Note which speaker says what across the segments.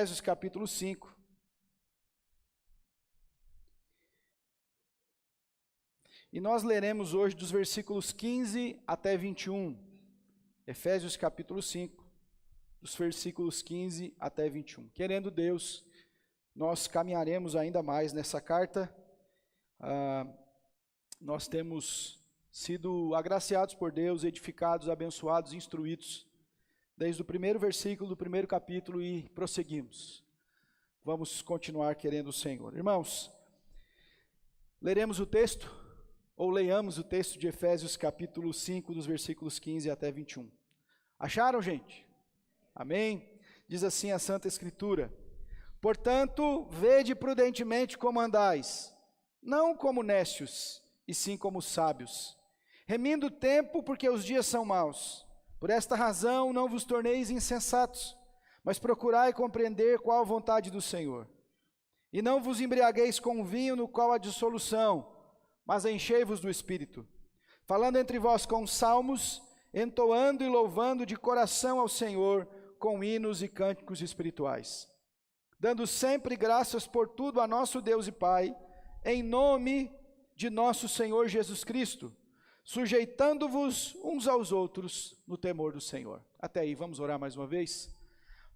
Speaker 1: Efésios capítulo 5. E nós leremos hoje dos versículos 15 até 21. Efésios capítulo 5, dos versículos 15 até 21. Querendo Deus, nós caminharemos ainda mais nessa carta. Nós temos sido agraciados por Deus, edificados, abençoados, instruídos, desde o primeiro versículo do primeiro capítulo e prosseguimos. Vamos continuar querendo o Senhor. Irmãos, leremos o texto, ou leiamos o texto de Efésios capítulo 5, dos versículos 15 até 21. Acharam, gente? Amém? Diz assim a Santa Escritura: portanto, vede prudentemente como andais, não como nécios, e sim como sábios, remindo o tempo, porque os dias são maus. Por esta razão não vos torneis insensatos, mas procurai compreender qual a vontade do Senhor. E não vos embriagueis com vinho, no qual há dissolução, mas enchei-vos do Espírito, falando entre vós com salmos, entoando e louvando de coração ao Senhor, com hinos e cânticos espirituais, dando sempre graças por tudo a nosso Deus e Pai, em nome de nosso Senhor Jesus Cristo, sujeitando-vos uns aos outros no temor do Senhor. Até aí, vamos orar mais uma vez?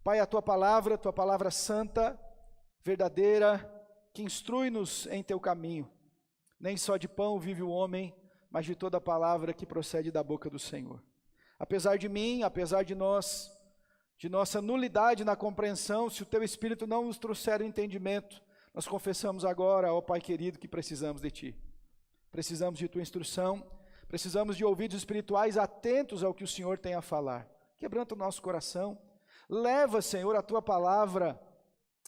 Speaker 1: Pai, a Tua palavra santa, verdadeira, que instrui-nos em Teu caminho. Nem só de pão vive o homem, mas de toda a palavra que procede da boca do Senhor. Apesar de mim, apesar de nós, de nossa nulidade na compreensão, se o Teu Espírito não nos trouxer o entendimento, nós confessamos agora, ó Pai querido, que precisamos de Ti. Precisamos de Tua instrução, precisamos de ouvidos espirituais atentos ao que o Senhor tem a falar. Quebranta o nosso coração, leva, Senhor, a Tua palavra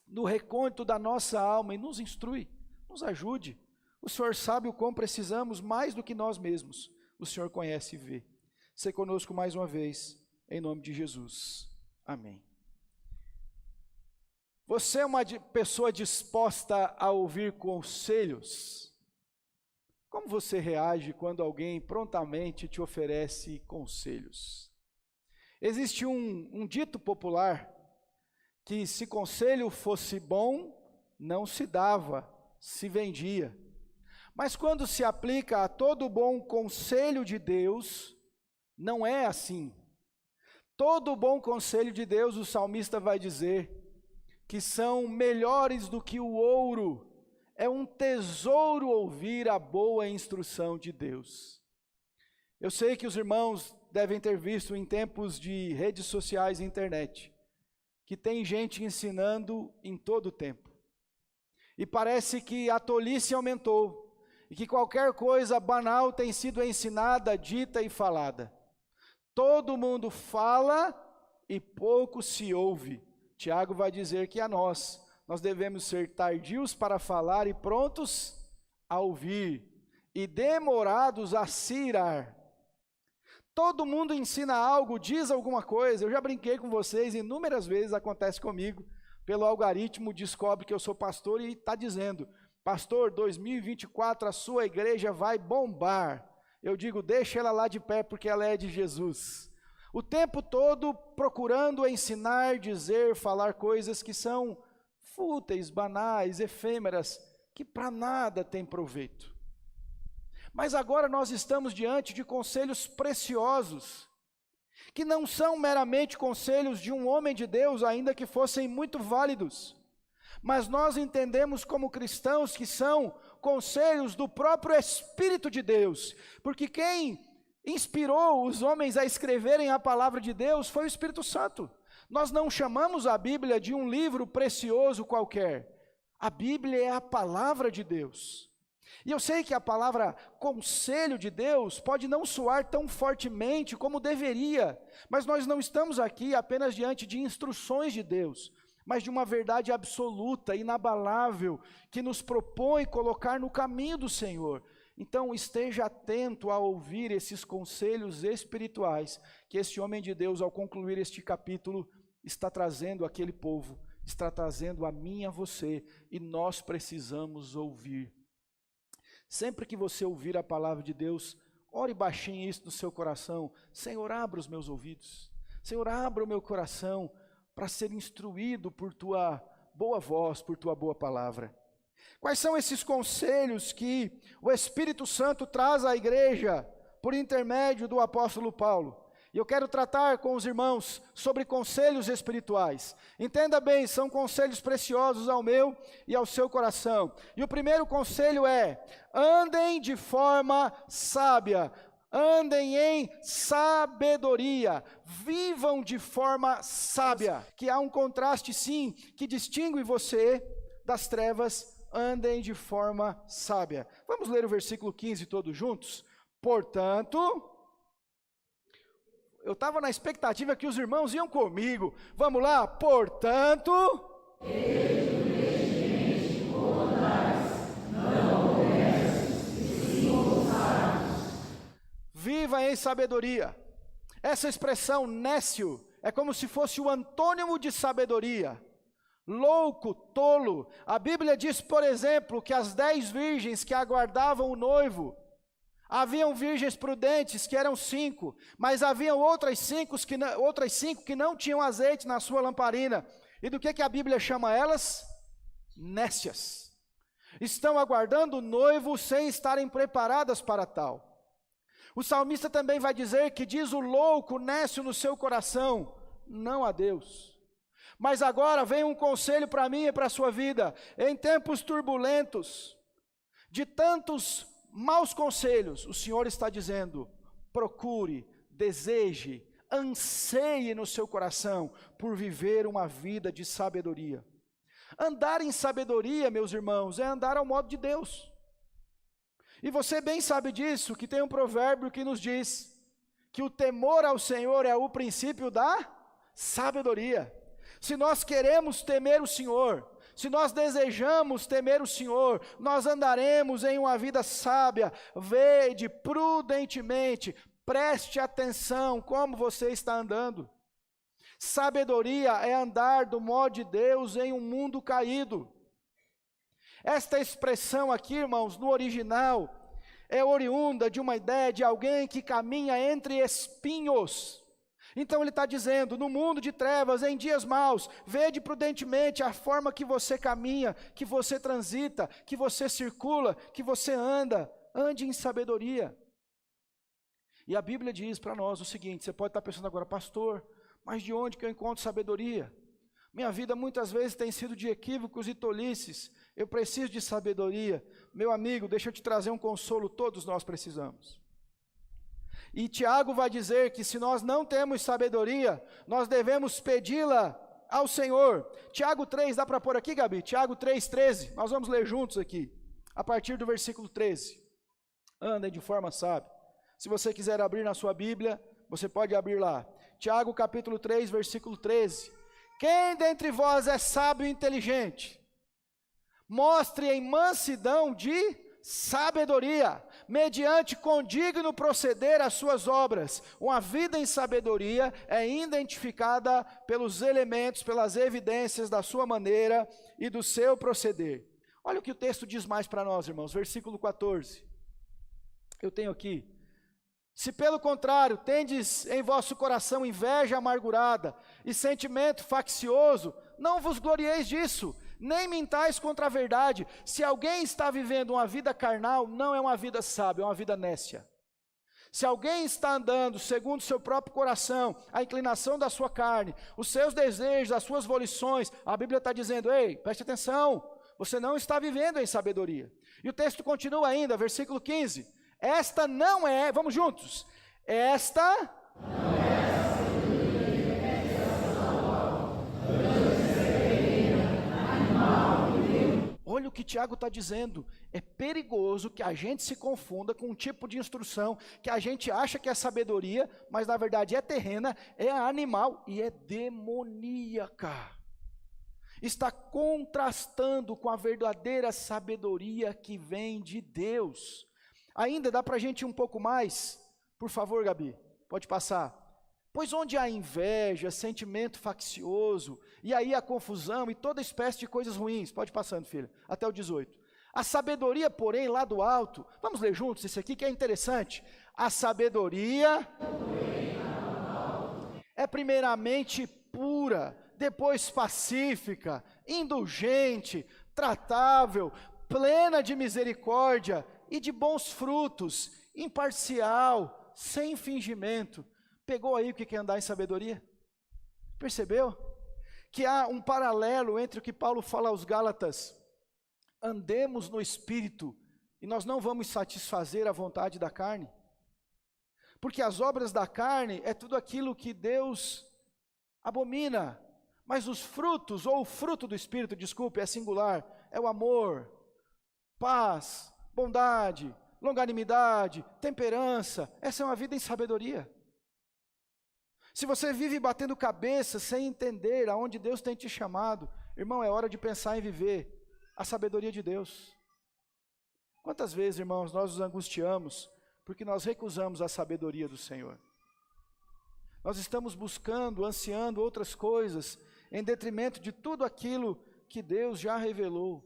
Speaker 1: no recôndito da nossa alma e nos instrui, nos ajude. O Senhor sabe o quão precisamos mais do que nós mesmos. O Senhor conhece e vê. Sê conosco mais uma vez, em nome de Jesus. Amém. Você é uma pessoa disposta a ouvir conselhos? Como você reage quando alguém prontamente te oferece conselhos? Existe um dito popular que se conselho fosse bom, não se dava, se vendia. Mas quando se aplica a todo bom conselho de Deus, não é assim. Todo bom conselho de Deus, o salmista vai dizer, que são melhores do que o ouro. É um tesouro ouvir a boa instrução de Deus. Eu sei que os irmãos devem ter visto em tempos de redes sociais e internet, que tem gente ensinando em todo o tempo. E parece que a tolice aumentou, e que qualquer coisa banal tem sido ensinada, dita e falada. Todo mundo fala e pouco se ouve. Tiago vai dizer que a nós devemos ser tardios para falar e prontos a ouvir, e demorados a se irar. Todo mundo ensina algo, diz alguma coisa. Eu já brinquei com vocês, inúmeras vezes acontece comigo, pelo algoritmo descobre que eu sou pastor e está dizendo: pastor, 2024 a sua igreja vai bombar. Eu digo, deixa ela lá de pé, porque ela é de Jesus. O tempo todo procurando ensinar, dizer, falar coisas que são fúteis, banais, efêmeras, que para nada tem proveito. Mas agora nós estamos diante de conselhos preciosos, que não são meramente conselhos de um homem de Deus, ainda que fossem muito válidos, mas nós entendemos como cristãos que são conselhos do próprio Espírito de Deus, porque quem inspirou os homens a escreverem a palavra de Deus foi o Espírito Santo. Nós não chamamos a Bíblia de um livro precioso qualquer. A Bíblia é a palavra de Deus. E eu sei que a palavra conselho de Deus pode não soar tão fortemente como deveria, mas nós não estamos aqui apenas diante de instruções de Deus, mas de uma verdade absoluta, inabalável, que nos propõe colocar no caminho do Senhor. Então esteja atento a ouvir esses conselhos espirituais que esse homem de Deus, ao concluir este capítulo, está trazendo àquele povo, está trazendo a mim e a você, e nós precisamos ouvir. Sempre que você ouvir a palavra de Deus, ore baixinho isso no seu coração: Senhor, abra os meus ouvidos, Senhor, abra o meu coração, para ser instruído por tua boa voz, por tua boa palavra. Quais são esses conselhos que o Espírito Santo traz à igreja por intermédio do apóstolo Paulo? E eu quero tratar com os irmãos sobre conselhos espirituais. Entenda bem, são conselhos preciosos ao meu e ao seu coração. E o primeiro conselho é: andem de forma sábia, andem em sabedoria, vivam de forma sábia. Que há um contraste sim, que distingue você das trevas. Andem de forma sábia. Vamos ler o versículo 15 todos juntos? Portanto, eu estava na expectativa que os irmãos iam comigo. Vamos lá? Portanto, viva em sabedoria. Essa expressão nécio é como se fosse o antônimo de sabedoria. Louco, tolo. A Bíblia diz, por exemplo, que as 10 virgens que aguardavam o noivo, haviam virgens prudentes, que eram 5, mas haviam outras 5 que não tinham azeite na sua lamparina. E do que a Bíblia chama elas? Nécias. Estão aguardando o noivo sem estarem preparadas para tal. O salmista também vai dizer que diz o louco, nécio no seu coração, não a Deus. Mas agora vem um conselho para mim e para a sua vida. Em tempos turbulentos, de tantos maus conselhos, o Senhor está dizendo: procure, deseje, anseie no seu coração por viver uma vida de sabedoria. Andar em sabedoria, meus irmãos, é andar ao modo de Deus. E você bem sabe disso, que tem um provérbio que nos diz que o temor ao Senhor é o princípio da sabedoria. Se nós queremos temer o Senhor, se nós desejamos temer o Senhor, nós andaremos em uma vida sábia. Vede prudentemente, preste atenção como você está andando. Sabedoria é andar do modo de Deus em um mundo caído. Esta expressão aqui, irmãos, no original, é oriunda de uma ideia de alguém que caminha entre espinhos. Então ele está dizendo: no mundo de trevas, em dias maus, vede prudentemente a forma que você caminha, que você transita, que você circula, que você anda. Ande em sabedoria. E a Bíblia diz para nós o seguinte: você pode estar pensando agora, pastor, mas de onde que eu encontro sabedoria? Minha vida muitas vezes tem sido de equívocos e tolices. Eu preciso de sabedoria. Meu amigo, deixa eu te trazer um consolo, todos nós precisamos. E Tiago vai dizer que se nós não temos sabedoria, nós devemos pedi-la ao Senhor. Tiago 3, dá para pôr aqui, Gabi? Tiago 3:13, nós vamos ler juntos aqui, a partir do versículo 13. Andem de forma sábia. Se você quiser abrir na sua Bíblia, você pode abrir lá. Tiago capítulo 3, versículo 13. Quem dentre vós é sábio e inteligente? Mostre em mansidão de sabedoria, mediante condigno proceder às suas obras. Uma vida em sabedoria é identificada pelos elementos, pelas evidências da sua maneira e do seu proceder. Olha o que o texto diz mais para nós, irmãos, versículo 14. Eu tenho aqui: se pelo contrário tendes em vosso coração inveja amargurada e sentimento faccioso, não vos glorieis disso, nem mintais contra a verdade. Se alguém está vivendo uma vida carnal, não é uma vida sábia, é uma vida nécia. Se alguém está andando segundo o seu próprio coração, a inclinação da sua carne, os seus desejos, as suas volições, a Bíblia está dizendo: ei, preste atenção, você não está vivendo em sabedoria. E o texto continua ainda, versículo 15: esta não é, vamos juntos, esta não é. Olha o que Tiago está dizendo: é perigoso que a gente se confunda com um tipo de instrução que a gente acha que é sabedoria, mas na verdade é terrena, é animal e é demoníaca. Está contrastando com a verdadeira sabedoria que vem de Deus. Ainda dá para a gente ir um pouco mais? Por favor, Gabi, pode passar. Pois onde há inveja, sentimento faccioso, e aí a confusão e toda espécie de coisas ruins, pode ir passando, filha, até o 18. A sabedoria, porém, lá do alto, vamos ler juntos esse aqui que é interessante. A sabedoria é primeiramente pura, depois pacífica, indulgente, tratável, plena de misericórdia e de bons frutos, imparcial, sem fingimento. Pegou aí o que é andar em sabedoria? Percebeu? Que há um paralelo entre o que Paulo fala aos Gálatas: andemos no Espírito, e nós não vamos satisfazer a vontade da carne. Porque as obras da carne é tudo aquilo que Deus abomina, mas os frutos, ou o fruto do Espírito, desculpe, é singular, é o amor, paz, bondade, longanimidade, temperança. Essa é uma vida em sabedoria. Se você vive batendo cabeça sem entender aonde Deus tem te chamado, irmão, é hora de pensar em viver a sabedoria de Deus. Quantas vezes, irmãos, nós nos angustiamos porque nós recusamos a sabedoria do Senhor? Nós estamos buscando, ansiando outras coisas, em detrimento de tudo aquilo que Deus já revelou.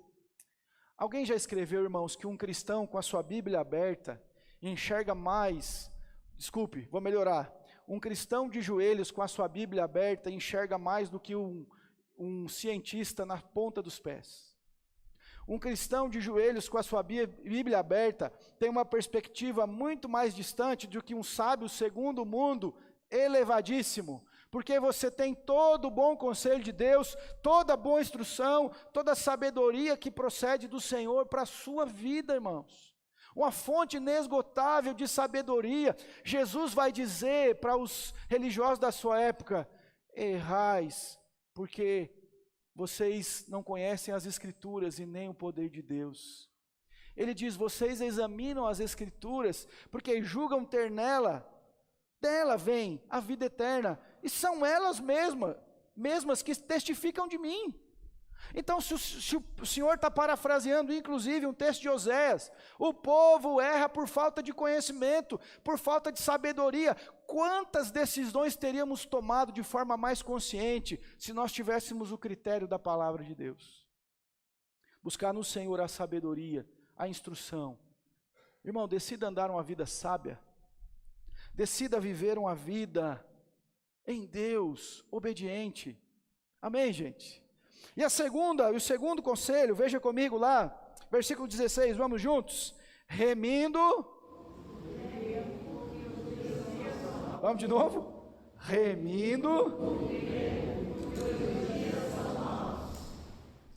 Speaker 1: Alguém já escreveu, irmãos, que um cristão com a sua Bíblia aberta enxerga mais, vou melhorar, um cristão de joelhos com a sua Bíblia aberta enxerga mais do que um cientista na ponta dos pés. Um cristão de joelhos com a sua Bíblia aberta tem uma perspectiva muito mais distante do que um sábio segundo o mundo elevadíssimo, porque você tem todo o bom conselho de Deus, toda a boa instrução, toda a sabedoria que procede do Senhor para a sua vida, irmãos. Uma fonte inesgotável de sabedoria. Jesus vai dizer para os religiosos da sua época: errais, porque vocês não conhecem as Escrituras e nem o poder de Deus. Ele diz: vocês examinam as Escrituras, porque julgam ter dela vem a vida eterna, e são elas mesmas que testificam de mim. Então, se o Senhor está parafraseando, inclusive, um texto de Oséias, o povo erra por falta de conhecimento, por falta de sabedoria. Quantas decisões teríamos tomado de forma mais consciente, se nós tivéssemos o critério da palavra de Deus? Buscar no Senhor a sabedoria, a instrução. Irmão, decida andar uma vida sábia, decida viver uma vida em Deus, obediente. Amém, gente? E o segundo conselho, veja comigo lá, versículo 16, vamos juntos? Remindo. Vamos de novo? Remindo.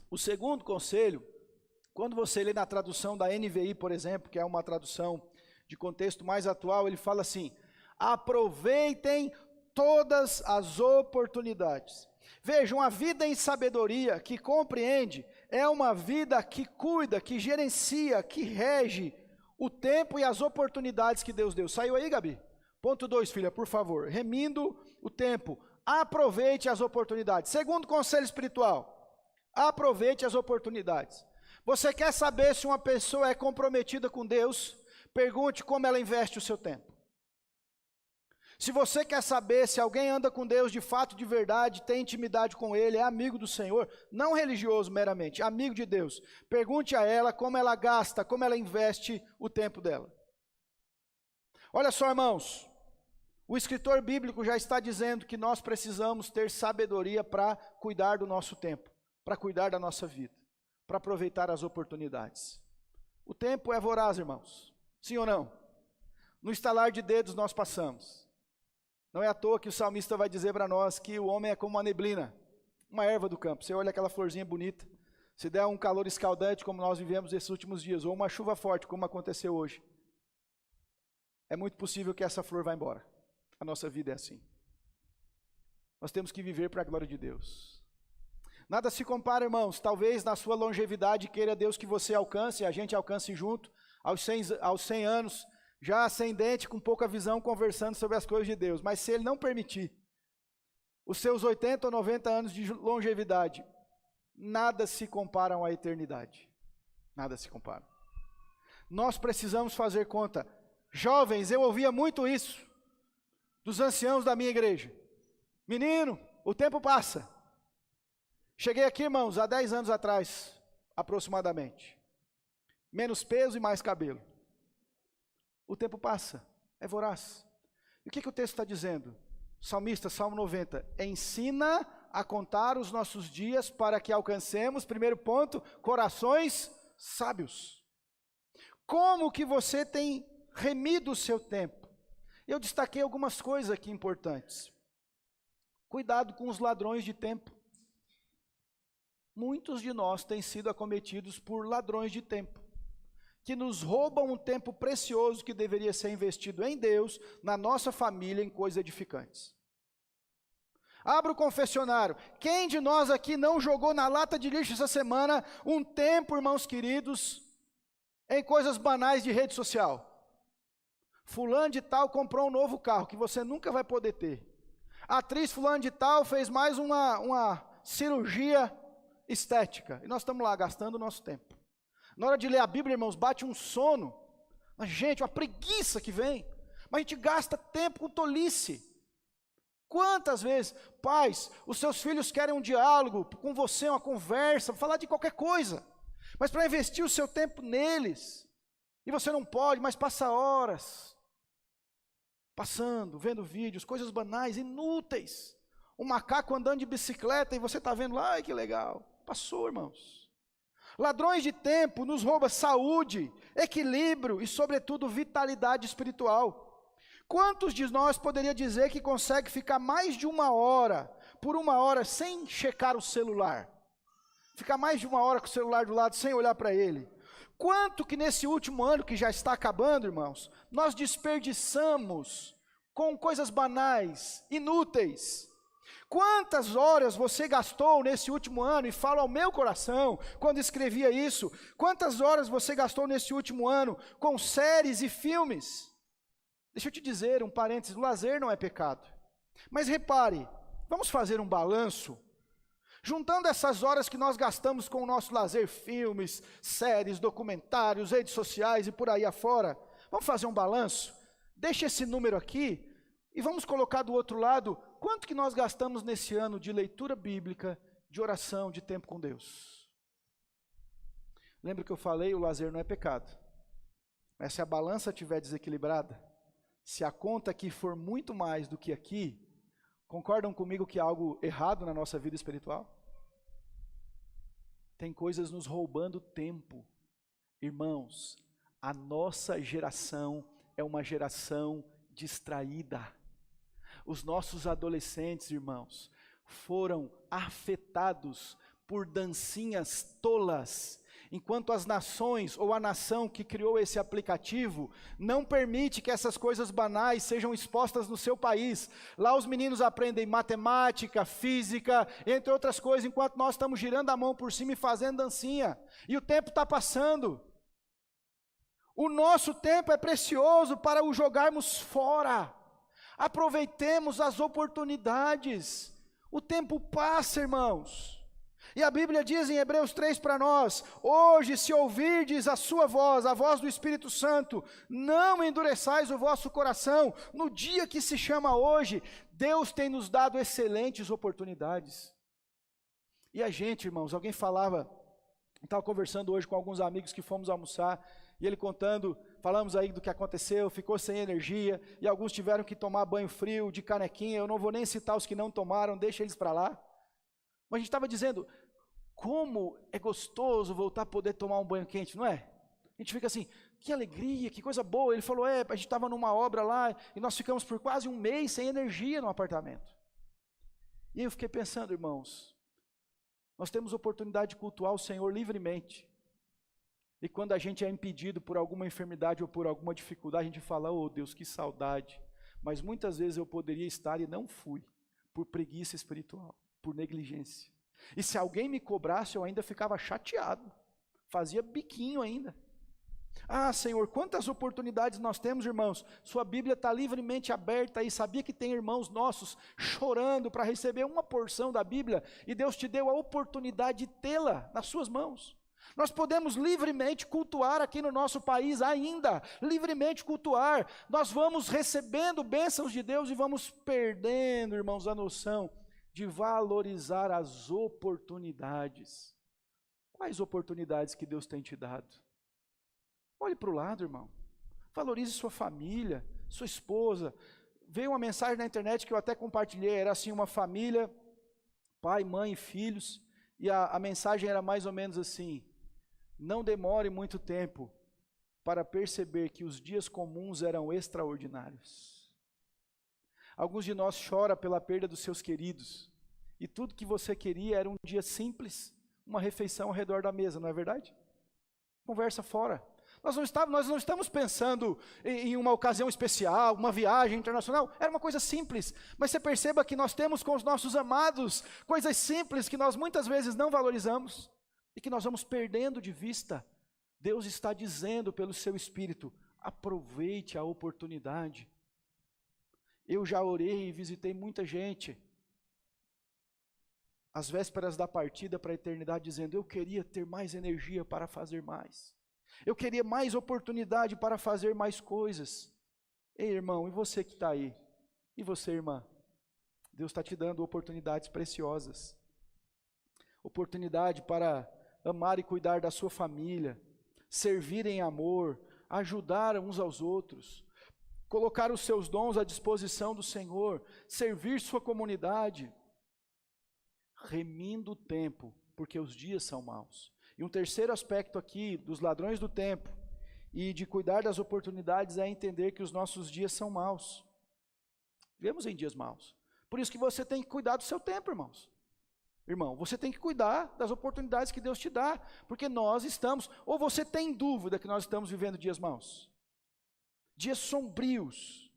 Speaker 1: O segundo conselho, quando você lê na tradução da NVI, por exemplo, que é uma tradução de contexto mais atual, ele fala assim: aproveitem todas as oportunidades. Vejam, a vida em sabedoria, que compreende, é uma vida que cuida, que gerencia, que rege o tempo e as oportunidades que Deus deu. Saiu aí, Gabi? Ponto 2, filha, por favor. Remindo o tempo. Aproveite as oportunidades. Segundo conselho espiritual, aproveite as oportunidades. Você quer saber se uma pessoa é comprometida com Deus? Pergunte como ela investe o seu tempo. Se você quer saber se alguém anda com Deus de fato, de verdade, tem intimidade com Ele, é amigo do Senhor, não religioso meramente, amigo de Deus, pergunte a ela como ela gasta, como ela investe o tempo dela. Olha só, irmãos, o escritor bíblico já está dizendo que nós precisamos ter sabedoria para cuidar do nosso tempo, para cuidar da nossa vida, para aproveitar as oportunidades. O tempo é voraz, irmãos, sim ou não? No estalar de dedos nós passamos. Não é à toa que o salmista vai dizer para nós que o homem é como uma neblina, uma erva do campo. Você olha aquela florzinha bonita, se der um calor escaldante como nós vivemos esses últimos dias, ou uma chuva forte como aconteceu hoje, é muito possível que essa flor vá embora. A nossa vida é assim. Nós temos que viver para a glória de Deus. Nada se compara, irmãos, talvez na sua longevidade queira Deus que você alcance, a gente alcance junto, aos 100 anos, já ascendente, com pouca visão, conversando sobre as coisas de Deus. Mas se Ele não permitir, os seus 80 ou 90 anos de longevidade, nada se compara à eternidade. Nada se compara. Nós precisamos fazer conta. Jovens, eu ouvia muito isso dos anciãos da minha igreja. Menino, o tempo passa. Cheguei aqui, irmãos, há 10 anos atrás, aproximadamente. Menos peso e mais cabelo. O tempo passa, é voraz. E o que o texto está dizendo? Salmista, Salmo 90, ensina a contar os nossos dias para que alcancemos, primeiro ponto, corações sábios. Como que você tem remido o seu tempo? Eu destaquei algumas coisas aqui importantes. Cuidado com os ladrões de tempo. Muitos de nós têm sido acometidos por ladrões de tempo, que nos roubam um tempo precioso que deveria ser investido em Deus, na nossa família, em coisas edificantes. Abra o confessionário. Quem de nós aqui não jogou na lata de lixo essa semana um tempo, irmãos queridos, em coisas banais de rede social? Fulano de tal comprou um novo carro que você nunca vai poder ter. A atriz fulano de tal fez mais uma cirurgia estética. E nós estamos lá gastando o nosso tempo. Na hora de ler a Bíblia, irmãos, bate um sono. Mas, gente, uma preguiça que vem. Mas a gente gasta tempo com tolice. Quantas vezes, pais, os seus filhos querem um diálogo com você, uma conversa, falar de qualquer coisa. Mas para investir o seu tempo neles, e você não pode, mas passa horas, passando, vendo vídeos, coisas banais, inúteis. Um macaco andando de bicicleta e você está vendo lá, ai que legal. Passou, irmãos. Ladrões de tempo nos roubam saúde, equilíbrio e, sobretudo, vitalidade espiritual. Quantos de nós poderia dizer que consegue ficar mais de uma hora, por uma hora, sem checar o celular? Ficar mais de uma hora com o celular do lado, sem olhar para ele. Quanto que nesse último ano, que já está acabando, irmãos, nós desperdiçamos com coisas banais, inúteis. Quantas horas você gastou nesse último ano, e falo ao meu coração, quando escrevia isso, quantas horas você gastou nesse último ano com séries e filmes? Deixa eu te dizer, um parênteses, o lazer não é pecado. Mas repare, vamos fazer um balanço, juntando essas horas que nós gastamos com o nosso lazer, filmes, séries, documentários, redes sociais e por aí afora, vamos fazer um balanço? Deixa esse número aqui, e vamos colocar do outro lado, quanto que nós gastamos nesse ano de leitura bíblica, de oração, de tempo com Deus? Lembra que eu falei, o lazer não é pecado. Mas se a balança estiver desequilibrada, se a conta aqui for muito mais do que aqui, concordam comigo que há algo errado na nossa vida espiritual? Tem coisas nos roubando tempo. Irmãos, a nossa geração é uma geração distraída. Os nossos adolescentes, irmãos, foram afetados por dancinhas tolas, enquanto as nações, ou a nação que criou esse aplicativo, não permite que essas coisas banais sejam expostas no seu país. Lá os meninos aprendem matemática, física, entre outras coisas, enquanto nós estamos girando a mão por cima e fazendo dancinha. E o tempo está passando. O nosso tempo é precioso para o jogarmos fora. Aproveitemos as oportunidades. O tempo passa, irmãos. E a Bíblia diz em Hebreus 3 para nós: hoje, se ouvirdes a sua voz, a voz do Espírito Santo, não endureçais o vosso coração. No dia que se chama hoje, Deus tem nos dado excelentes oportunidades. E a gente, irmãos, alguém falava, estava conversando hoje com alguns amigos que fomos almoçar, e ele contando, falamos aí do que aconteceu, ficou sem energia, e alguns tiveram que tomar banho frio, de canequinha. Eu não vou nem citar os que não tomaram, deixa eles para lá. Mas a gente estava dizendo, como é gostoso voltar a poder tomar um banho quente, não é? A gente fica assim, que alegria, que coisa boa. Ele falou, a gente estava numa obra lá, e nós ficamos por quase um mês sem energia no apartamento. E aí eu fiquei pensando, irmãos, nós temos oportunidade de cultuar o Senhor livremente. E quando a gente é impedido por alguma enfermidade ou por alguma dificuldade, a gente fala, oh Deus, que saudade. Mas muitas vezes eu poderia estar e não fui, por preguiça espiritual, por negligência. E se alguém me cobrasse, eu ainda ficava chateado, fazia biquinho ainda. Ah, Senhor, quantas oportunidades nós temos, irmãos. Sua Bíblia está livremente aberta aí. Sabia que tem irmãos nossos chorando para receber uma porção da Bíblia, e Deus te deu a oportunidade de tê-la nas suas mãos. Nós podemos livremente cultuar aqui no nosso país ainda, livremente cultuar. Nós vamos recebendo bênçãos de Deus e vamos perdendo, irmãos, a noção de valorizar as oportunidades. Quais oportunidades que Deus tem te dado? Olhe para o lado, irmão. Valorize sua família, sua esposa. Veio uma mensagem na internet que eu até compartilhei, era assim, uma família, pai, mãe e filhos, e a mensagem era mais ou menos assim: não demore muito tempo para perceber que os dias comuns eram extraordinários. Alguns de nós choram pela perda dos seus queridos, e tudo que você queria era um dia simples, uma refeição ao redor da mesa, não é verdade? Conversa fora. Nós não estamos pensando em uma ocasião especial, uma viagem internacional, era uma coisa simples, mas você perceba que nós temos com os nossos amados coisas simples que nós muitas vezes não valorizamos e que nós vamos perdendo de vista. Deus está dizendo pelo seu Espírito: aproveite a oportunidade. Eu já orei e visitei muita gente, às vésperas da partida para a eternidade, dizendo: eu queria ter mais energia para fazer mais. Eu queria mais oportunidade para fazer mais coisas. Ei, irmão, e você que está aí? E você, irmã? Deus está te dando oportunidades preciosas. Oportunidade para amar e cuidar da sua família, servir em amor, ajudar uns aos outros, colocar os seus dons à disposição do Senhor, servir sua comunidade, remindo o tempo, porque os dias são maus. E um terceiro aspecto aqui dos ladrões do tempo e de cuidar das oportunidades é entender que os nossos dias são maus. Vivemos em dias maus. Por isso que você tem que cuidar do seu tempo, irmãos. Irmão, você tem que cuidar das oportunidades que Deus te dá, porque nós estamos, ou você tem dúvida que nós estamos vivendo dias maus? Dias sombrios.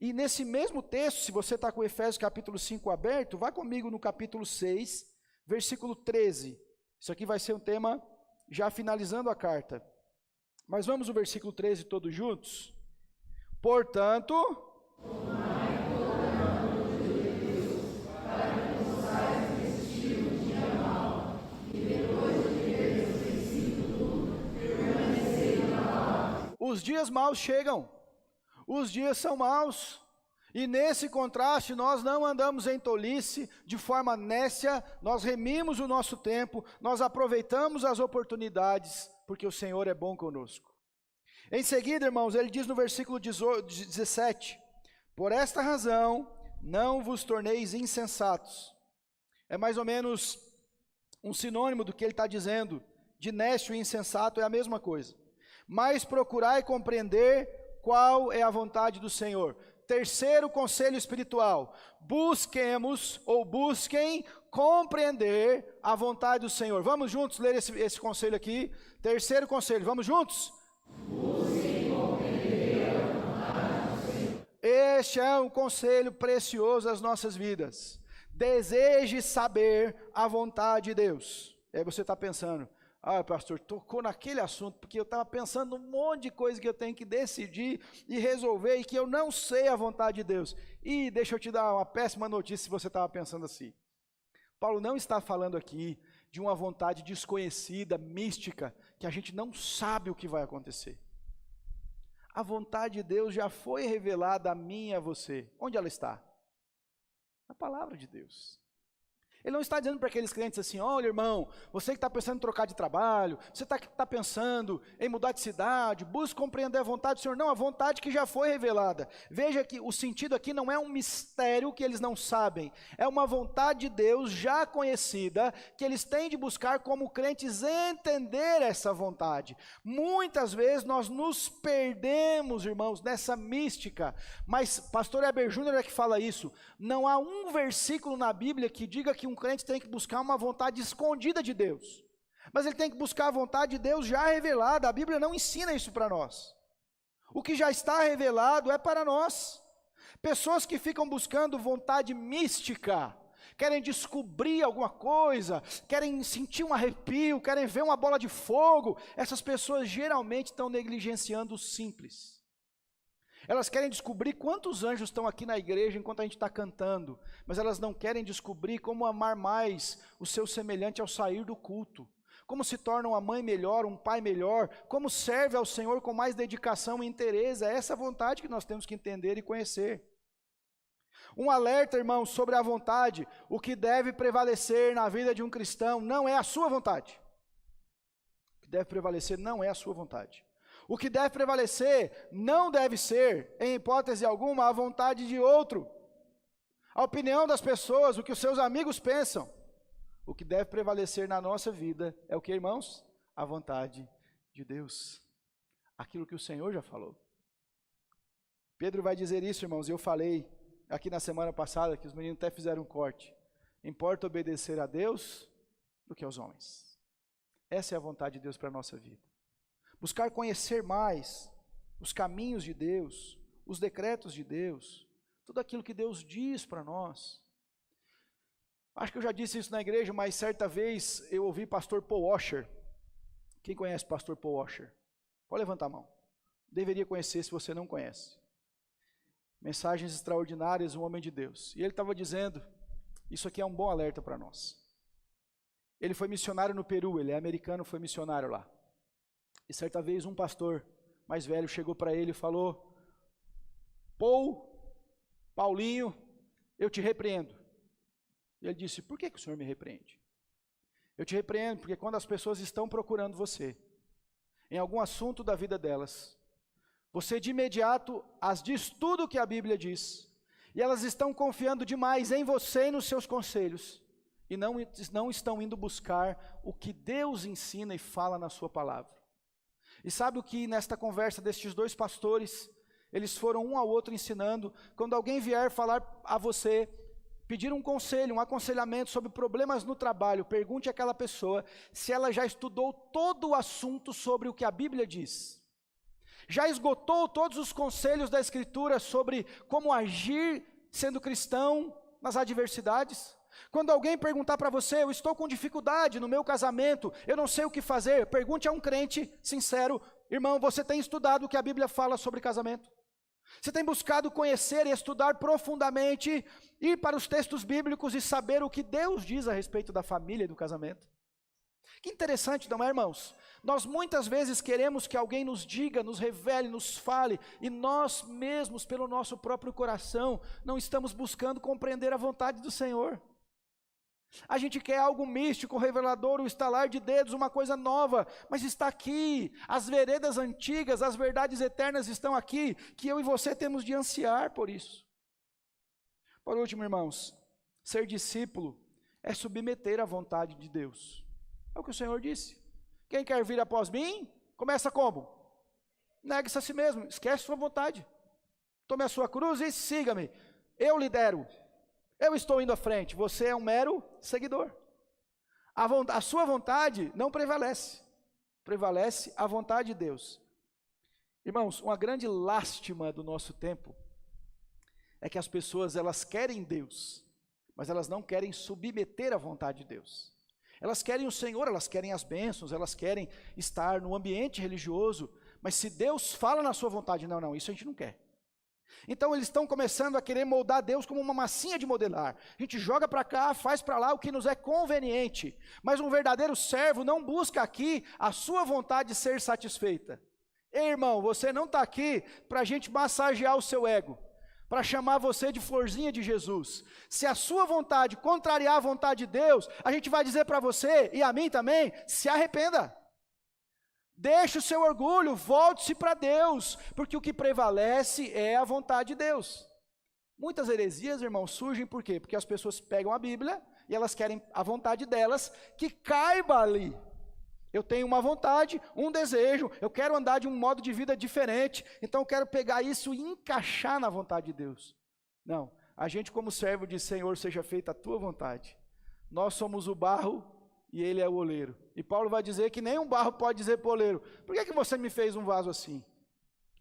Speaker 1: E nesse mesmo texto, se você está com Efésios capítulo 5 aberto, vá comigo no capítulo 6, versículo 13. Isso aqui vai ser um tema já finalizando a carta. Mas vamos no versículo 13 todos juntos? Portanto, os dias maus chegam, os dias são maus. E nesse contraste, nós não andamos em tolice, de forma nécia, nós remimos o nosso tempo, nós aproveitamos as oportunidades, porque o Senhor é bom conosco. Em seguida, irmãos, ele diz no versículo 17, por esta razão, não vos torneis insensatos. É mais ou menos um sinônimo do que ele está dizendo, de nécio e insensato é a mesma coisa. Mas procurai compreender qual é a vontade do Senhor. Terceiro conselho espiritual: busquem compreender a vontade do Senhor. Vamos juntos ler esse conselho aqui. Terceiro conselho, vamos juntos? Busquem compreender a vontade do Senhor. Este é um conselho precioso às nossas vidas. Deseje saber a vontade de Deus. Aí você está pensando: ah, pastor, tocou naquele assunto, porque eu estava pensando num monte de coisa que eu tenho que decidir e resolver, e que eu não sei a vontade de Deus. E deixa eu te dar uma péssima notícia se você estava pensando assim. Paulo não está falando aqui de uma vontade desconhecida, mística, que a gente não sabe o que vai acontecer. A vontade de Deus já foi revelada a mim e a você. Onde ela está? Na palavra de Deus. Ele não está dizendo para aqueles clientes assim: olha, irmão, você que está pensando em trocar de trabalho, você está pensando em mudar de cidade, busque compreender a vontade do Senhor. Não, a vontade que já foi revelada. Veja que o sentido aqui não é um mistério que eles não sabem, é uma vontade de Deus já conhecida, que eles têm de buscar como crentes entender essa vontade. Muitas vezes nós nos perdemos, irmãos, nessa mística, mas pastor Heber Júnior é que fala isso. Não há um versículo na Bíblia que diga que um crente tem que buscar uma vontade escondida de Deus, mas ele tem que buscar a vontade de Deus já revelada. A Bíblia não ensina isso para nós. O que já está revelado é para nós. Pessoas que ficam buscando vontade mística, querem descobrir alguma coisa, querem sentir um arrepio, querem ver uma bola de fogo, essas pessoas geralmente estão negligenciando o simples. Elas querem descobrir quantos anjos estão aqui na igreja enquanto a gente está cantando, mas elas não querem descobrir como amar mais o seu semelhante ao sair do culto, como se torna uma mãe melhor, um pai melhor, como serve ao Senhor com mais dedicação e interesse. É essa vontade que nós temos que entender e conhecer. Um alerta, irmãos, sobre a vontade: o que deve prevalecer na vida de um cristão não é a sua vontade. O que deve prevalecer não é a sua vontade. O que deve prevalecer não deve ser, em hipótese alguma, a vontade de outro, a opinião das pessoas, o que os seus amigos pensam. O que deve prevalecer na nossa vida é o que, irmãos? A vontade de Deus. Aquilo que o Senhor já falou. Pedro vai dizer isso, irmãos, e eu falei aqui na semana passada, que os meninos até fizeram um corte. Importa obedecer a Deus do que aos homens. Essa é a vontade de Deus para a nossa vida. Buscar conhecer mais os caminhos de Deus, os decretos de Deus, tudo aquilo que Deus diz para nós. Acho que eu já disse isso na igreja, mas certa vez eu ouvi pastor Paul Washer. Quem conhece pastor Paul Washer? Pode levantar a mão. Deveria conhecer se você não conhece. Mensagens extraordinárias, um homem de Deus. E ele estava dizendo, isso aqui é um bom alerta para nós. Ele foi missionário no Peru, ele é americano, foi missionário lá. E certa vez um pastor mais velho chegou para ele e falou: Paulinho, eu te repreendo. E ele disse: por que o senhor me repreende? Eu te repreendo porque quando as pessoas estão procurando você, em algum assunto da vida delas, você de imediato as diz tudo o que a Bíblia diz, e elas estão confiando demais em você e nos seus conselhos, e não estão indo buscar o que Deus ensina e fala na sua palavra. E sabe o que nesta conversa destes dois pastores, eles foram um ao outro ensinando, quando alguém vier falar a você, pedir um conselho, um aconselhamento sobre problemas no trabalho, pergunte àquela pessoa se ela já estudou todo o assunto sobre o que a Bíblia diz. Já esgotou todos os conselhos da Escritura sobre como agir sendo cristão nas adversidades? Quando alguém perguntar para você: eu estou com dificuldade no meu casamento, eu não sei o que fazer, pergunte a um crente sincero: irmão, você tem estudado o que a Bíblia fala sobre casamento? Você tem buscado conhecer e estudar profundamente, ir para os textos bíblicos e saber o que Deus diz a respeito da família e do casamento? Que interessante, não é, irmãos? Nós muitas vezes queremos que alguém nos diga, nos revele, nos fale, e nós mesmos, pelo nosso próprio coração, não estamos buscando compreender a vontade do Senhor. A gente quer algo místico, revelador, o estalar de dedos, uma coisa nova, mas está aqui, as veredas antigas, as verdades eternas estão aqui, que eu e você temos de ansiar por isso. Por último, irmãos, ser discípulo é submeter à vontade de Deus. É o que o Senhor disse. Quem quer vir após mim, começa como? Negue-se a si mesmo, esquece sua vontade. Tome a sua cruz e siga-me. Eu lidero. Eu estou indo à frente, você é um mero seguidor. A sua vontade não prevalece, prevalece a vontade de Deus. Irmãos, uma grande lástima do nosso tempo é que as pessoas, elas querem Deus, mas elas não querem submeter à vontade de Deus. Elas querem o Senhor, elas querem as bênçãos, elas querem estar no ambiente religioso, mas se Deus fala na sua vontade, não, isso a gente não quer. Então eles estão começando a querer moldar Deus como uma massinha de modelar. A gente joga para cá, faz para lá o que nos é conveniente. Mas um verdadeiro servo não busca aqui a sua vontade ser satisfeita. Ei, irmão, você não está aqui para a gente massagear o seu ego, para chamar você de florzinha de Jesus. Se a sua vontade contrariar a vontade de Deus, a gente vai dizer para você, e a mim também, se arrependa. Deixe o seu orgulho, volte-se para Deus, porque o que prevalece é a vontade de Deus. Muitas heresias, irmãos, surgem por quê? Porque as pessoas pegam a Bíblia e elas querem a vontade delas que caiba ali. Eu tenho uma vontade, um desejo, eu quero andar de um modo de vida diferente, então eu quero pegar isso e encaixar na vontade de Deus. Não, a gente como servo diz: Senhor, seja feita a tua vontade. Nós somos o barro e ele é o oleiro. E Paulo vai dizer que nem um barro pode dizer para o oleiro: por que você me fez um vaso assim?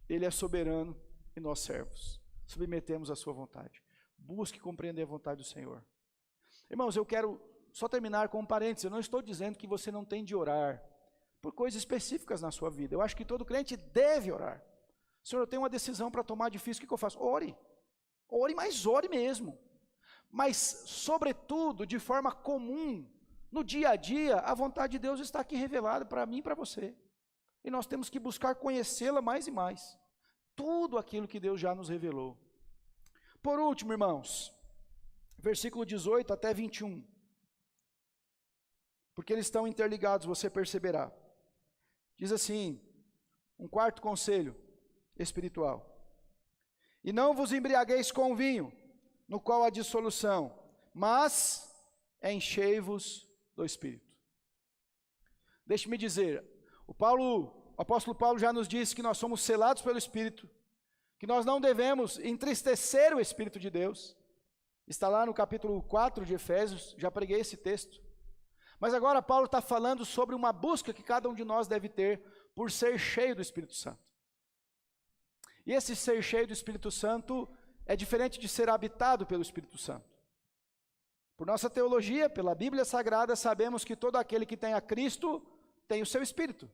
Speaker 1: Ele é soberano e nós servos. Submetemos a sua vontade. Busque compreender a vontade do Senhor. Irmãos, eu quero só terminar com um parênteses. Eu não estou dizendo que você não tem de orar por coisas específicas na sua vida. Eu acho que todo crente deve orar. Senhor, eu tenho uma decisão para tomar difícil, o que eu faço? Ore. Ore, mas ore mesmo. Mas, sobretudo, de forma comum, no dia a dia, a vontade de Deus está aqui revelada para mim e para você. E nós temos que buscar conhecê-la mais e mais. Tudo aquilo que Deus já nos revelou. Por último, irmãos, versículo 18 até 21. Porque eles estão interligados, você perceberá. Diz assim, um quarto conselho espiritual. E não vos embriagueis com vinho, no qual há dissolução, mas enchei-vos do Espírito. Deixe-me dizer, o apóstolo Paulo já nos disse que nós somos selados pelo Espírito, que nós não devemos entristecer o Espírito de Deus. Está lá no capítulo 4 de Efésios, já preguei esse texto. Mas agora Paulo está falando sobre uma busca que cada um de nós deve ter por ser cheio do Espírito Santo. E esse ser cheio do Espírito Santo é diferente de ser habitado pelo Espírito Santo. Por nossa teologia, pela Bíblia Sagrada, sabemos que todo aquele que tem a Cristo tem o seu Espírito.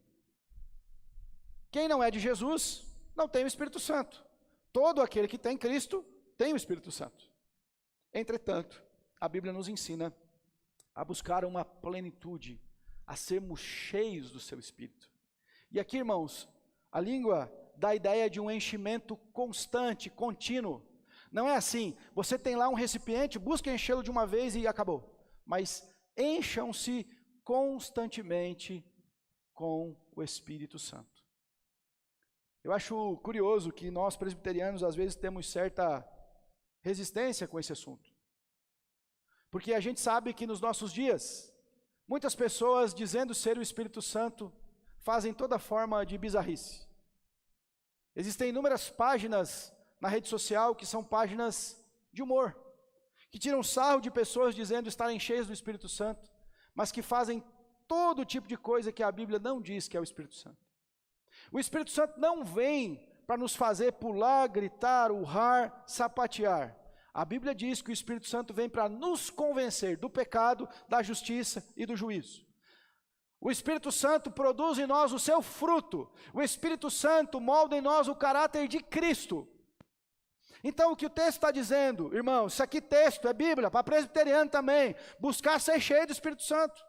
Speaker 1: Quem não é de Jesus, não tem o Espírito Santo. Todo aquele que tem Cristo tem o Espírito Santo. Entretanto, a Bíblia nos ensina a buscar uma plenitude, a sermos cheios do seu Espírito. E aqui, irmãos, a língua dá a ideia de um enchimento constante, contínuo. Não é assim, você tem lá um recipiente, busca enchê-lo de uma vez e acabou. Mas encham-se constantemente com o Espírito Santo. Eu acho curioso que nós presbiterianos às vezes temos certa resistência com esse assunto. Porque a gente sabe que nos nossos dias, muitas pessoas dizendo ser o Espírito Santo, fazem toda forma de bizarrice. Existem inúmeras páginas na rede social que são páginas de humor, que tiram sarro de pessoas dizendo estarem cheias do Espírito Santo, mas que fazem todo tipo de coisa que a Bíblia não diz que é o Espírito Santo. O Espírito Santo não vem para nos fazer pular, gritar, urrar, sapatear. A Bíblia diz que o Espírito Santo vem para nos convencer do pecado, da justiça e do juízo. O Espírito Santo produz em nós o seu fruto. O Espírito Santo molda em nós o caráter de Cristo. Então o que o texto está dizendo, irmãos, isso aqui texto, é Bíblia, para presbiteriano também, buscar ser cheio do Espírito Santo.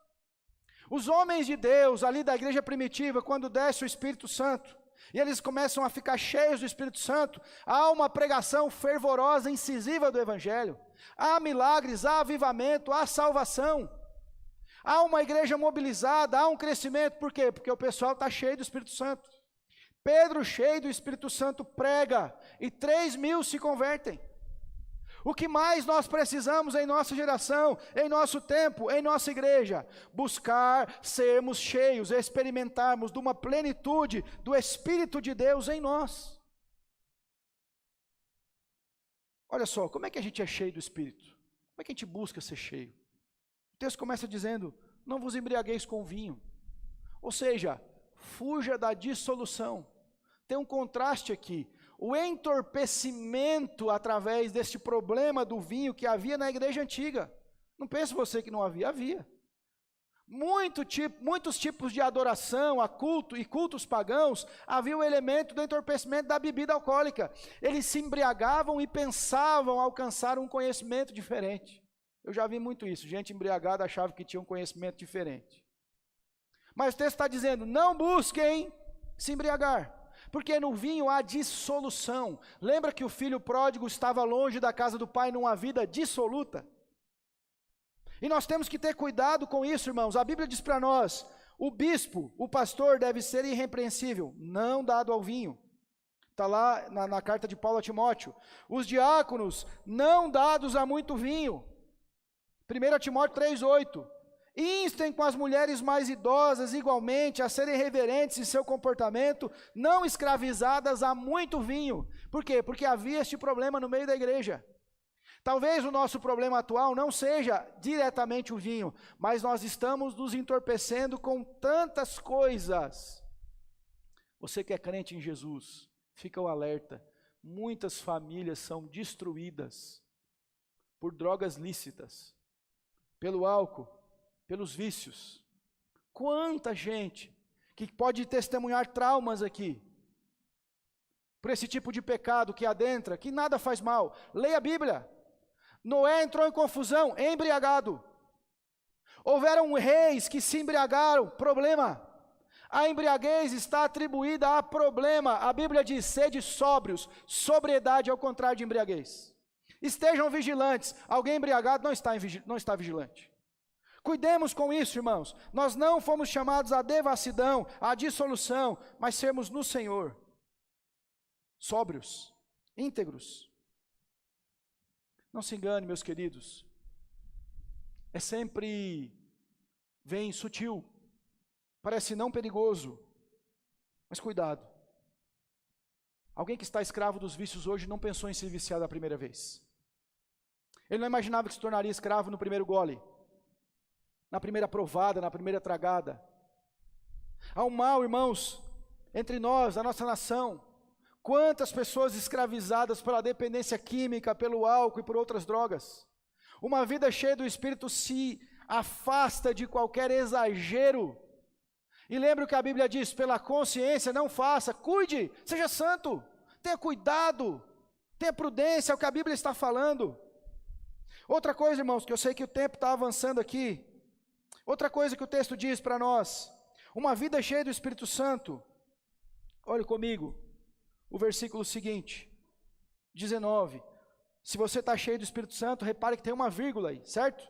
Speaker 1: Os homens de Deus, ali da igreja primitiva, quando desce o Espírito Santo, e eles começam a ficar cheios do Espírito Santo, há uma pregação fervorosa, incisiva do Evangelho, há milagres, há avivamento, há salvação, há uma igreja mobilizada, há um crescimento. Por quê? Porque o pessoal está cheio do Espírito Santo. Pedro, cheio do Espírito Santo, prega, e 3.000 se convertem. O que mais nós precisamos em nossa geração, em nosso tempo, em nossa igreja? Buscar sermos cheios, experimentarmos de uma plenitude do Espírito de Deus em nós. Olha só, como é que a gente é cheio do Espírito? Como é que a gente busca ser cheio? O texto começa dizendo, não vos embriagueis com vinho. Ou seja, fuja da dissolução. Tem um contraste aqui. O entorpecimento através deste problema do vinho que havia na igreja antiga. Não pense você que não havia, havia. Muitos tipos de adoração a culto e cultos pagãos, havia o elemento do entorpecimento da bebida alcoólica. Eles se embriagavam e pensavam alcançar um conhecimento diferente. Eu já vi muito isso, gente embriagada achava que tinha um conhecimento diferente. Mas o texto está dizendo, não busquem se embriagar. Porque no vinho há dissolução. Lembra que o filho pródigo estava longe da casa do pai numa vida dissoluta? E nós temos que ter cuidado com isso, irmãos. A Bíblia diz para nós, o bispo, o pastor deve ser irrepreensível, não dado ao vinho. Está lá na carta de Paulo a Timóteo. Os diáconos, não dados a muito vinho. 1 Timóteo 3,8. Instem com as mulheres mais idosas igualmente a serem reverentes em seu comportamento, não escravizadas a muito vinho. Por quê? Porque havia este problema no meio da igreja. Talvez o nosso problema atual não seja diretamente o vinho, mas nós estamos nos entorpecendo com tantas coisas. Você que é crente em Jesus, fica o alerta. Muitas famílias são destruídas por drogas lícitas, pelo álcool, pelos vícios. Quanta gente que pode testemunhar traumas aqui, por esse tipo de pecado que adentra, que nada faz mal. Leia a Bíblia. Noé entrou em confusão, embriagado. Houveram reis que se embriagaram, problema. A embriaguez está atribuída a problema. A Bíblia diz, sede sóbrios, sobriedade é o contrário de embriaguez. Estejam vigilantes, alguém embriagado não está vigilante. Cuidemos com isso, irmãos. Nós não fomos chamados à devassidão, à dissolução, mas sermos no Senhor, sóbrios, íntegros. Não se engane, meus queridos, é sempre vem sutil, parece não perigoso, mas cuidado. Alguém que está escravo dos vícios hoje não pensou em se viciar da primeira vez. Ele não imaginava que se tornaria escravo no primeiro gole, na primeira provada, na primeira tragada. Há um mal, irmãos, entre nós, na nossa nação. Quantas pessoas escravizadas pela dependência química, pelo álcool e por outras drogas. Uma vida cheia do Espírito se afasta de qualquer exagero. E lembra o que a Bíblia diz, pela consciência não faça, cuide, seja santo, tenha cuidado, tenha prudência, é o que a Bíblia está falando. Outra coisa, irmãos, que eu sei que o tempo está avançando aqui, outra coisa que o texto diz para nós, uma vida cheia do Espírito Santo, olhe comigo, o versículo seguinte, 19, se você está cheio do Espírito Santo, repare que tem uma vírgula aí, certo?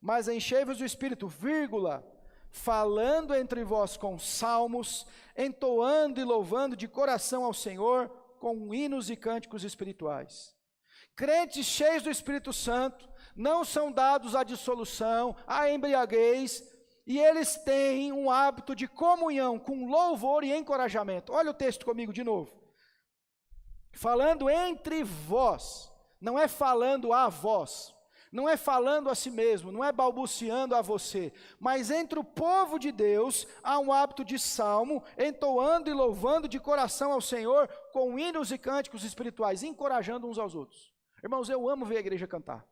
Speaker 1: Mas enchei-vos do Espírito, vírgula, falando entre vós com salmos, entoando e louvando de coração ao Senhor, com hinos e cânticos espirituais. Crentes cheios do Espírito Santo, não são dados à dissolução, à embriaguez, e eles têm um hábito de comunhão com louvor e encorajamento. Olha o texto comigo de novo. Falando entre vós, não é falando a vós, não é falando a si mesmo, não é balbuciando a você, mas entre o povo de Deus há um hábito de salmo, entoando e louvando de coração ao Senhor, com hinos e cânticos espirituais, encorajando uns aos outros. Irmãos, eu amo ver a igreja cantar.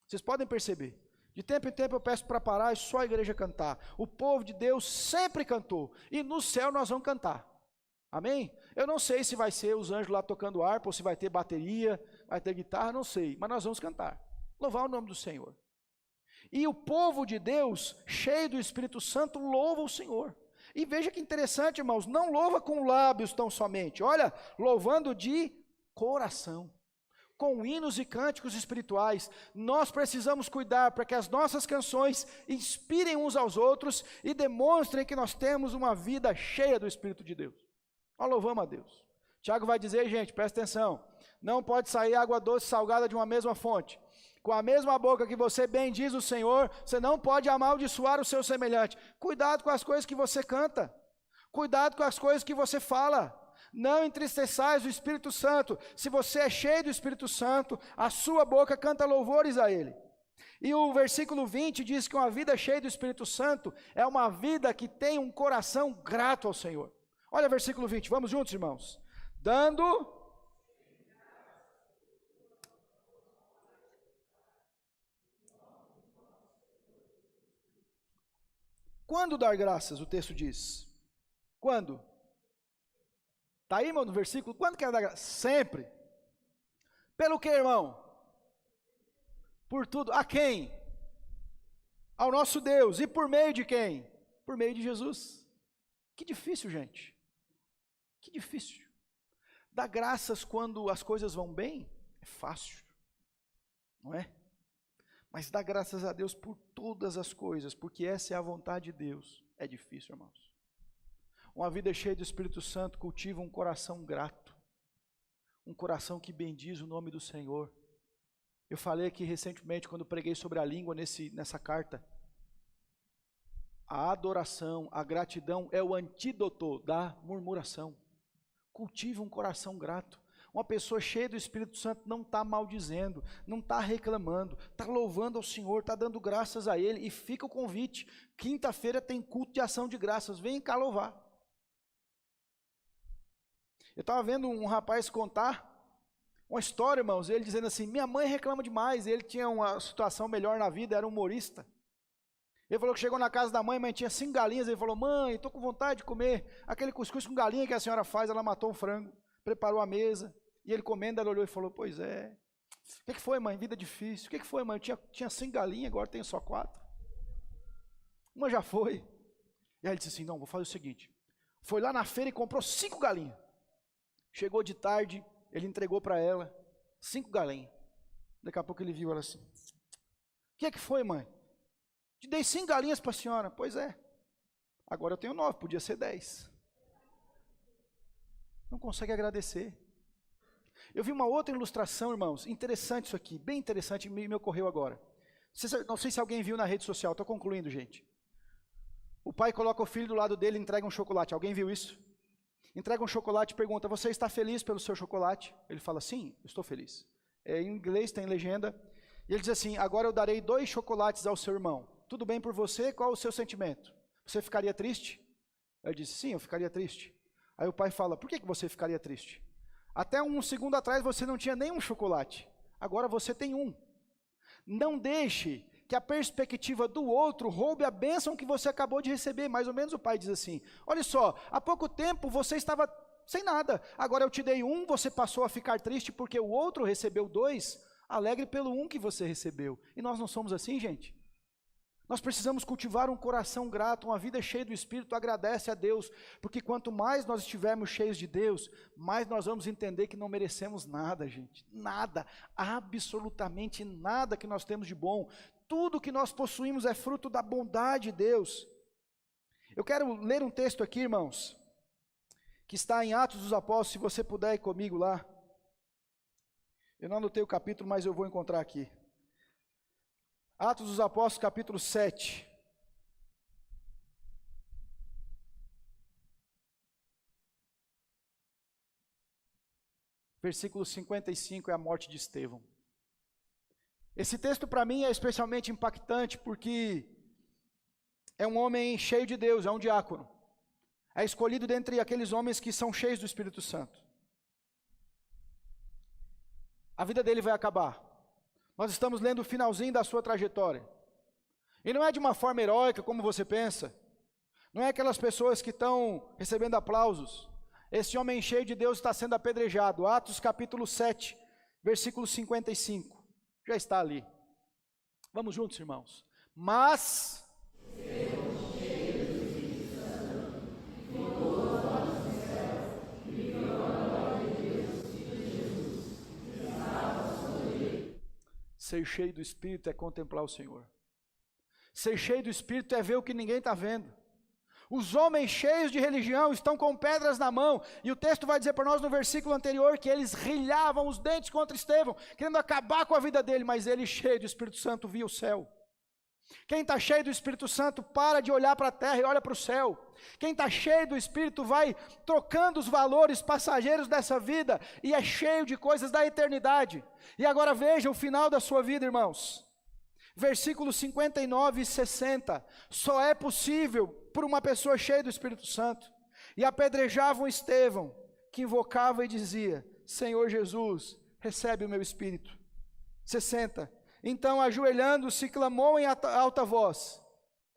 Speaker 1: Vocês podem perceber. De tempo em tempo eu peço para parar e só a igreja cantar. O povo de Deus sempre cantou. E no céu nós vamos cantar. Amém? Eu não sei se vai ser os anjos lá tocando harpa, ou se vai ter bateria, vai ter guitarra, não sei. Mas nós vamos cantar. Louvar o nome do Senhor. E o povo de Deus, cheio do Espírito Santo, louva o Senhor. E veja que interessante, irmãos, não louva com lábios tão somente. Olha, louvando de coração, com hinos e cânticos espirituais. Nós precisamos cuidar para que as nossas canções inspirem uns aos outros e demonstrem que nós temos uma vida cheia do Espírito de Deus. Nós louvamos a Deus. Tiago vai dizer, gente, presta atenção, não pode sair água doce e salgada de uma mesma fonte. Com a mesma boca que você bendiz o Senhor, você não pode amaldiçoar o seu semelhante. Cuidado com as coisas que você canta. Cuidado com as coisas que você fala. Não entristeçais o Espírito Santo. Se você é cheio do Espírito Santo, a sua boca canta louvores a Ele. E o versículo 20 diz que uma vida cheia do Espírito Santo é uma vida que tem um coração grato ao Senhor. Olha o versículo 20, vamos juntos, irmãos. Dando... Quando dar graças, o texto diz. Quando? Está aí, irmão, no versículo. Quando quer dar graças? Sempre. Pelo que, irmão? Por tudo. A quem? Ao nosso Deus. E por meio de quem? Por meio de Jesus. Que difícil, gente. Que difícil. Dar graças quando as coisas vão bem é fácil. Não é? Mas dar graças a Deus por todas as coisas, porque essa é a vontade de Deus, é difícil, irmãos. Uma vida cheia do Espírito Santo cultiva um coração grato, um coração que bendiz o nome do Senhor. Eu falei aqui recentemente, quando preguei sobre a língua nessa carta, a adoração, a gratidão é o antídoto da murmuração. Cultive um coração grato. Uma pessoa cheia do Espírito Santo não está maldizendo, não está reclamando, está louvando ao Senhor, está dando graças a Ele. E fica o convite, quinta-feira tem culto de ação de graças, vem cá louvar. Eu estava vendo um rapaz contar uma história, irmãos, ele dizendo assim, minha mãe reclama demais, ele tinha uma situação melhor na vida, era humorista. Ele falou que chegou na casa da mãe, mãe tinha 5 galinhas, ele falou, mãe, estou com vontade de comer aquele cuscuz com galinha que a senhora faz, ela matou um frango. Preparou a mesa, e ele comendo, ela olhou e falou, pois é, o que foi, mãe, vida difícil, o que foi, mãe, eu tinha 5 galinhas, agora tenho só 4, uma já foi, e aí ele disse assim, não, vou fazer o seguinte, foi lá na feira e comprou 5 galinhas, chegou de tarde, ele entregou para ela, 5 galinhas, daqui a pouco ele viu ela assim, o que foi, mãe? Te dei 5 galinhas para a senhora, pois é, agora eu tenho 9, podia ser 10, não consegue agradecer. Eu vi uma outra ilustração, irmãos, interessante isso aqui, bem interessante, me ocorreu agora. Não sei se alguém viu na rede social, estou concluindo, gente. O pai coloca o filho do lado dele e entrega um chocolate. Alguém viu isso? Entrega um chocolate e pergunta: você está feliz pelo seu chocolate? Ele fala: sim, estou feliz. Em inglês tem legenda. E ele diz assim: agora eu darei 2 chocolates ao seu irmão. Tudo bem por você? Qual o seu sentimento? Você ficaria triste? Ele disse: sim, eu ficaria triste. Aí o pai fala: por que você ficaria triste? Até um segundo atrás você não tinha nenhum chocolate. Agora você tem um. Não deixe que a perspectiva do outro roube a bênção que você acabou de receber. Mais ou menos o pai diz assim: olha só, há pouco tempo você estava sem nada, agora eu te dei um, você passou a ficar triste porque o outro recebeu 2, alegre pelo um que você recebeu. E nós não somos assim, gente. Nós precisamos cultivar um coração grato, uma vida cheia do Espírito. Agradece a Deus, porque quanto mais nós estivermos cheios de Deus, mais nós vamos entender que não merecemos nada, gente, nada, absolutamente nada que nós temos de bom. Tudo que nós possuímos é fruto da bondade de Deus. Eu quero ler um texto aqui, irmãos, que está em Atos dos Apóstolos, se você puder ir comigo lá. Eu não anotei o capítulo, mas eu vou encontrar aqui. Atos dos Apóstolos, capítulo 7. Versículo 55 é a morte de Estevão. Esse texto para mim é especialmente impactante porque é um homem cheio de Deus, é um diácono. É escolhido dentre aqueles homens que são cheios do Espírito Santo. A vida dele vai acabar. Nós estamos lendo o finalzinho da sua trajetória. E não é de uma forma heróica, como você pensa. Não é aquelas pessoas que estão recebendo aplausos. Esse homem cheio de Deus está sendo apedrejado. Atos capítulo 7, versículo 55. Já está ali. Vamos juntos, irmãos. Mas... ser cheio do Espírito é contemplar o Senhor. Ser cheio do Espírito é ver o que ninguém está vendo. Os homens cheios de religião estão com pedras na mão, e o texto vai dizer para nós no versículo anterior que eles rilhavam os dentes contra Estevão, querendo acabar com a vida dele, mas ele, cheio do Espírito Santo, via o céu. Quem está cheio do Espírito Santo para de olhar para a terra e olha para o céu. Quem está cheio do Espírito vai trocando os valores passageiros dessa vida e é cheio de coisas da eternidade. E agora veja o final da sua vida, irmãos. Versículos 59 e 60. Só é possível por uma pessoa cheia do Espírito Santo. E apedrejavam Estevão, que invocava e dizia: Senhor Jesus, recebe o meu espírito. 60. Então, ajoelhando-se, clamou em alta voz.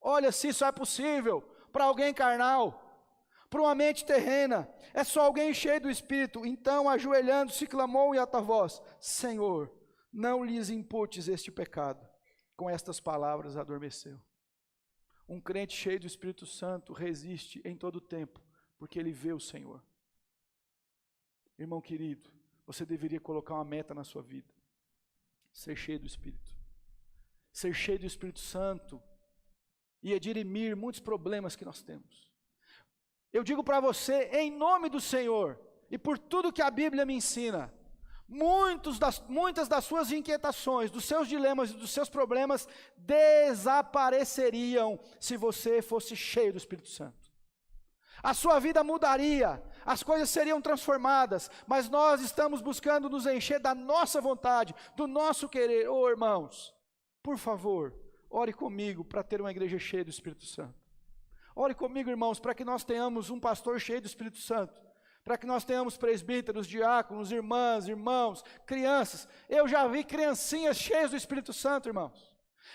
Speaker 1: Olha, se isso é possível para alguém carnal, para uma mente terrena, é só alguém cheio do Espírito. Então, ajoelhando-se, clamou em alta voz: Senhor, não lhes imputes este pecado. Com estas palavras adormeceu. Um crente cheio do Espírito Santo resiste em todo o tempo, porque ele vê o Senhor. Irmão querido, você deveria colocar uma meta na sua vida. Ser cheio do Espírito. Ser cheio do Espírito Santo ia dirimir muitos problemas que nós temos. Eu digo para você, em nome do Senhor, e por tudo que a Bíblia me ensina, muitas das suas inquietações, dos seus dilemas e dos seus problemas desapareceriam se você fosse cheio do Espírito Santo. A sua vida mudaria, as coisas seriam transformadas, mas nós estamos buscando nos encher da nossa vontade, do nosso querer. Oh, irmãos, por favor, ore comigo para ter uma igreja cheia do Espírito Santo. Ore comigo, irmãos, para que nós tenhamos um pastor cheio do Espírito Santo, para que nós tenhamos presbíteros, diáconos, irmãs, irmãos, crianças. Eu já vi criancinhas cheias do Espírito Santo, irmãos.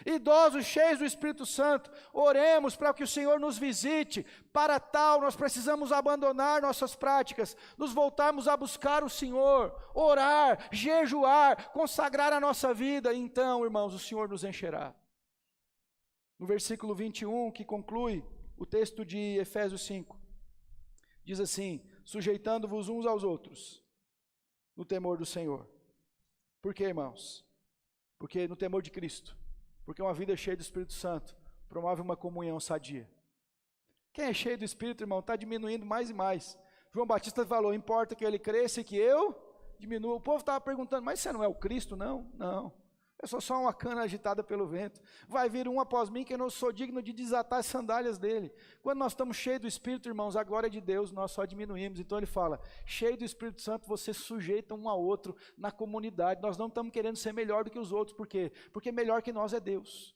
Speaker 1: Idosos cheios do Espírito Santo. Oremos para que o Senhor nos visite. Para tal, nós precisamos abandonar nossas práticas, nos voltarmos a buscar o Senhor, orar, jejuar, consagrar a nossa vida. Então, irmãos, o Senhor nos encherá. No versículo 21, que conclui o texto de Efésios 5, diz assim: sujeitando-vos uns aos outros no temor do Senhor. Por quê, irmãos? Porque no temor de Cristo. Porque uma vida cheia do Espírito Santo promove uma comunhão sadia. Quem é cheio do Espírito, irmão, está diminuindo mais e mais. João Batista falou: importa que ele cresça e que eu diminua. O povo estava perguntando: mas você não é o Cristo? Não, não. Eu sou só uma cana agitada pelo vento. Vai vir um após mim que eu não sou digno de desatar as sandálias dele. Quando nós estamos cheios do Espírito, irmãos, a glória de Deus, nós só diminuímos. Então ele fala, cheio do Espírito Santo, você sujeita um ao outro na comunidade. Nós não estamos querendo ser melhor do que os outros. Por quê? Porque melhor que nós é Deus.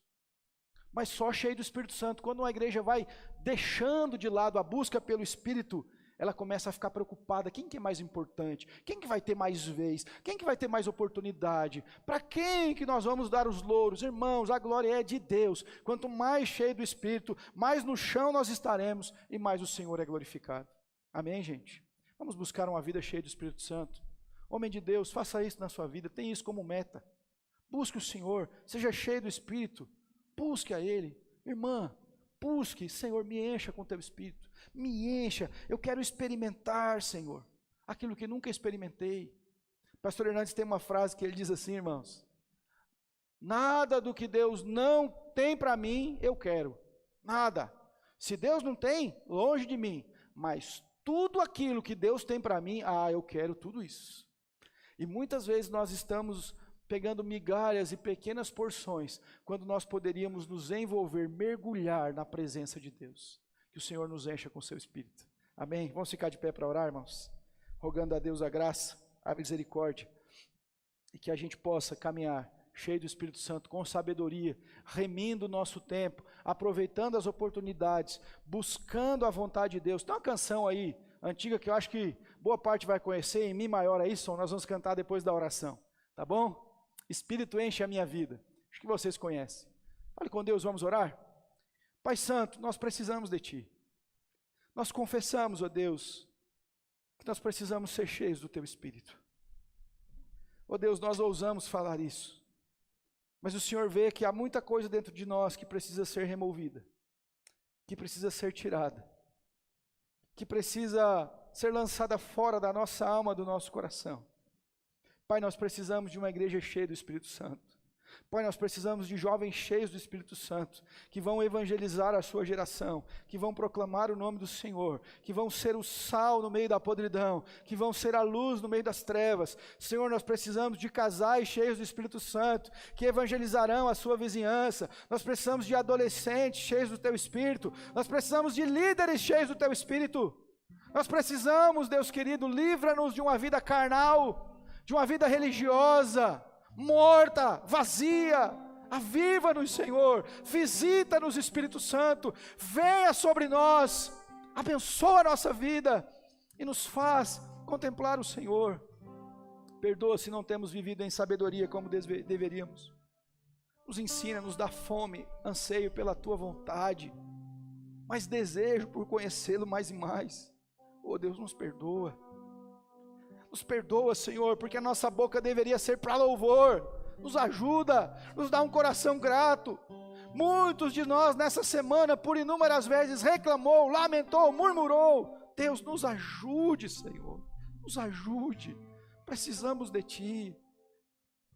Speaker 1: Mas só cheio do Espírito Santo. Quando uma igreja vai deixando de lado a busca pelo Espírito, ela começa a ficar preocupada, quem que é mais importante? Quem que vai ter mais vez? Quem que vai ter mais oportunidade? Para quem que nós vamos dar os louros? Irmãos, a glória é de Deus. Quanto mais cheio do Espírito, mais no chão nós estaremos e mais o Senhor é glorificado. Amém, gente? Vamos buscar uma vida cheia do Espírito Santo. Homem de Deus, faça isso na sua vida, tenha isso como meta. Busque o Senhor, seja cheio do Espírito, busque a Ele. Irmã, busque, Senhor, me encha com Teu Espírito. Me encha, eu quero experimentar, Senhor, aquilo que nunca experimentei. Pastor Hernandes tem uma frase que ele diz assim, irmãos: nada do que Deus não tem para mim, eu quero, nada. Se Deus não tem, longe de mim, mas tudo aquilo que Deus tem para mim, eu quero tudo isso. E muitas vezes nós estamos pegando migalhas e pequenas porções, quando nós poderíamos nos envolver, mergulhar na presença de Deus. Que o Senhor nos encha com o seu Espírito. Amém? Vamos ficar de pé para orar, irmãos? Rogando a Deus a graça, a misericórdia, e que a gente possa caminhar cheio do Espírito Santo, com sabedoria, remindo o nosso tempo, aproveitando as oportunidades, buscando a vontade de Deus. Tem uma canção aí, antiga, que eu acho que boa parte vai conhecer, em Mi maior aí, nós vamos cantar depois da oração, tá bom? Espírito enche a minha vida. Acho que vocês conhecem. Fale com Deus, vamos orar? Pai Santo, nós precisamos de Ti. Nós confessamos, ó Deus, que nós precisamos ser cheios do Teu Espírito. Ó Deus, nós ousamos falar isso, mas o Senhor vê que há muita coisa dentro de nós que precisa ser removida, que precisa ser tirada, que precisa ser lançada fora da nossa alma, do nosso coração. Pai, nós precisamos de uma igreja cheia do Espírito Santo. Pai, nós precisamos de jovens cheios do Espírito Santo, que vão evangelizar a sua geração, que vão proclamar o nome do Senhor, que vão ser o sal no meio da podridão, que vão ser a luz no meio das trevas. Senhor, nós precisamos de casais cheios do Espírito Santo, que evangelizarão a sua vizinhança. Nós precisamos de adolescentes cheios do Teu Espírito. Nós precisamos de líderes cheios do Teu Espírito. Nós precisamos, Deus querido, livra-nos de uma vida carnal, de uma vida religiosa, morta, vazia. Aviva-nos, Senhor, visita-nos, Espírito Santo, venha sobre nós, abençoa a nossa vida e nos faz contemplar o Senhor. Perdoa se não temos vivido em sabedoria como deveríamos. Nos ensina, nos dá fome, anseio pela Tua vontade, mas desejo por conhecê-lo mais e mais. Oh Deus, nos perdoa. Nos perdoa, Senhor, porque a nossa boca deveria ser para louvor. Nos ajuda, nos dá um coração grato. Muitos de nós nessa semana, por inúmeras vezes, reclamou, lamentou, murmurou. Deus, nos ajude, Senhor, nos ajude. Precisamos de Ti.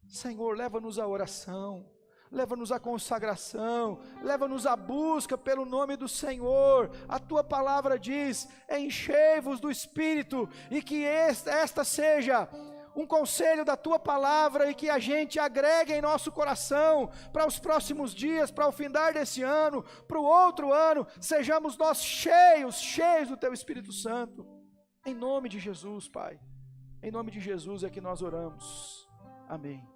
Speaker 1: Senhor, leva-nos à oração, leva-nos à consagração, leva-nos à busca pelo nome do Senhor. A Tua palavra diz, enchei-vos do Espírito, e que esta seja um conselho da Tua palavra, e que a gente agregue em nosso coração, para os próximos dias, para o findar desse ano, para o outro ano, sejamos nós cheios do Teu Espírito Santo, em nome de Jesus, Pai, em nome de Jesus é que nós oramos, amém.